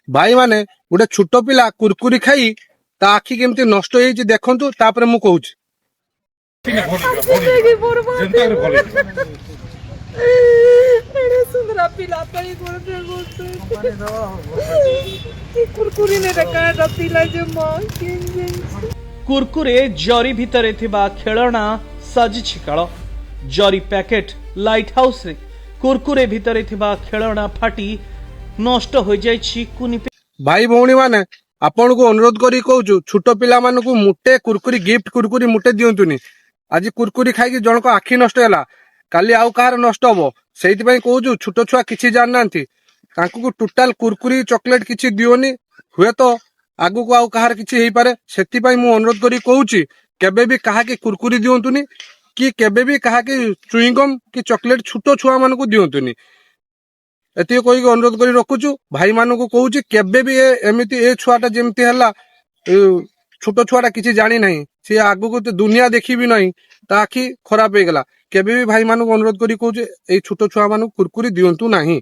भाई माने गोटे छोट पिला कुरकुरी खाई ता आखि केमती नष्ट होई देखंतु तापर मु कहूची सुंदरा पिला पाई कुरकुरी ने रखा पिला जो मां कुरकुरे जरी भितरे थिबा खेलना सजिछि काल जरी पैकेट लाइट हाउस रे कुरकुरे भितरे थिबा खेलना फाटी नष्ट हो जाइछि कुनी भाई भौणी माने आपण को अनुरोध करी कहूचु छोट पिला मानकु मुटे कुरकुरी गिफ्ट कुरकुरी मुटे दियंतुनी आज कुरकुरी खाई जनक आखि नष्ट हैला काली आउ कहार नष्ट हबो सेति पई कहूचु छोट छुआ किछि जान नांती तांकु टोटल कुरकुरी चॉकलेट किछि दियोनी हुए तो आगु को आउ कहार किछि हेई पारे सेति पई मु अनुरोध करी कहूची केबे भी कहा के कुरकुरी दियंतुनी कि केबे भी कहा के चुइंगम कि चॉकलेट छोट छुआ मानकु दियंतुनी एति कोई अनुरोध करी रखुचु भाई मानकु कहूची केबे भी एमिति ए छुआटा जेमति हला छोट छुआटा किछि जानी नाही से आगु को तो दुनिया देखी भी नहीं ता आखि खराब हो गला केबे भी भाई मानकु अनुरोध करी कहूची ए छोट छुआ मानकु कुरकुरी दियंतु नाही।